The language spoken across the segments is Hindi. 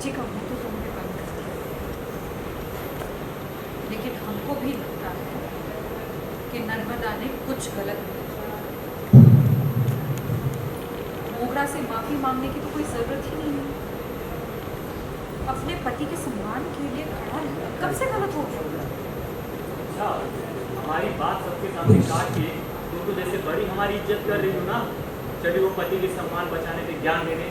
रज्जी का मुंह तो तुमने बंद कर दिया, लेकिन हमको भी लगता है कि नर्मदा ने कुछ गलत किया। मोगरा से माफी मांगने की तो कोई जरूरत ही नहीं है। अपने पति के सम्मान के लिए खड़ा रहना कब से गलत हो गया? अच्छा, हमारी बात सबके सामने काट के तुम तो जैसे बड़ी हमारी इज्जत कर रही हो ना। चलिए वो पति के सम्मान बचाने पे ज्ञान देने।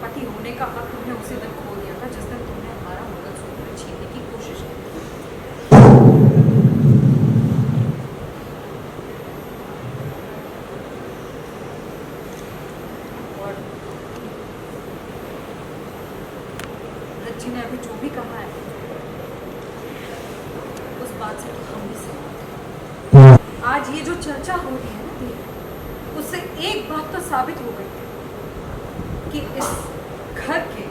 पति होने का हक तुमने उसी दिन खो दिया था जिस दिन तुमने हमारा मंगलसूत्र छीनने की कोशिश की। और रज्जी ने अभी जो भी कहा है उस बात से तो हम भी सहमत हैं। आज ये जो चर्चा हो रही है ना दीदी, उससे एक बात तो साबित हो गई कि इस घर के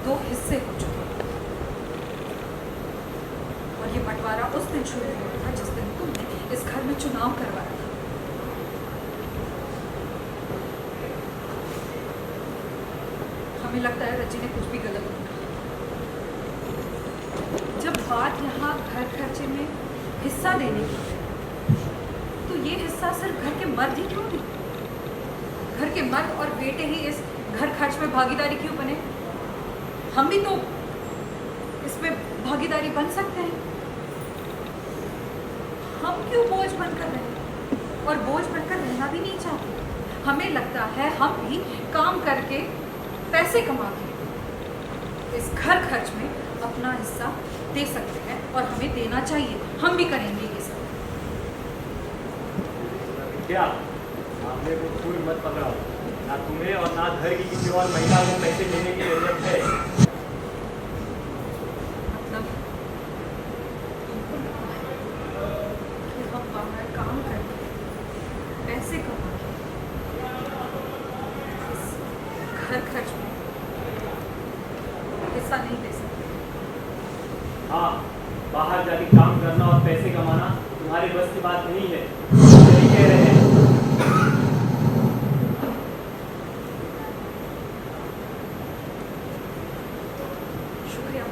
दो हिस्से हो चुके हैं और ये बंटवारा उस दिन शुरू हुआ था जिस दिन तुमने इस घर में चुनाव करवाया था। हमें लगता है रज्जी ने कुछ भी गलत नहीं कहा। जब बात यहाँ घर खर्चे में हिस्सा देने की है तो ये हिस्सा सिर्फ घर के मर्द ही क्यों नहीं, घर के मर्द और बेटे ही इस घर खर्च में भागीदारी क्यों बने? हम भी तो इसमें भागीदारी बन सकते हैं। हम क्यों बोझ बनकर रहे और बोझ बनकर रहना भी नहीं चाहते। हमें लगता है हम भी काम करके पैसे कमा के इस घर खर्च में अपना हिस्सा दे सकते हैं और हमें देना चाहिए। हम भी करेंगे ये सब। क्या आपने को फूल मत पकड़ाओ। ना तुम्हें और ना घर की किसी और महिला को पैसे देने की जरूरत है। मतलब तुमको लगता है कि हम बाहर काम करके पैसे कमा के इस घर खर्च में हिस्सा नहीं दे सकते? हाँ, बाहर जाके काम करना और पैसे कमाना तुम्हारे बस की बात नहीं है। यही कह रहे हैं। शुक्रिया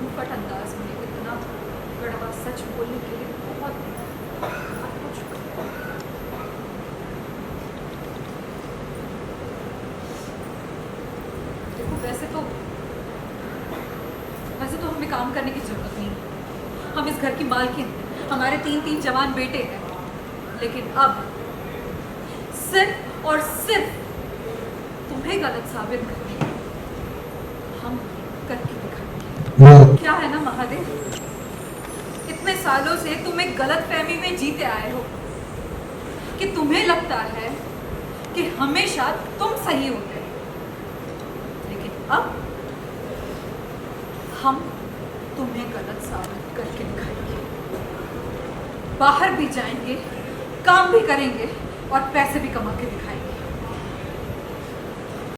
मुफ्त अंदाज में इतना कड़वा सच बोलने के लिए बहुत बहुत शुक्रिया। देखो वैसे तो हमें काम करने की जरूरत नहीं है। हम इस घर की मालकिन हैं, हमारे 3 जवान बेटे हैं। लेकिन अब सिर्फ और सिर्फ तुम्हें गलत साबित करने हम करके दिखाएंगे। क्या है ना महादेव, इतने सालों से तुम एक गलत फहमी में जीते आए हो कि तुम्हें लगता है कि हमेशा तुम सही होते हो। लेकिन अब हम तुम्हें गलत साबित करके दिखाएंगे। बाहर भी जाएंगे, काम भी करेंगे और पैसे भी कमा के दिखाएंगे।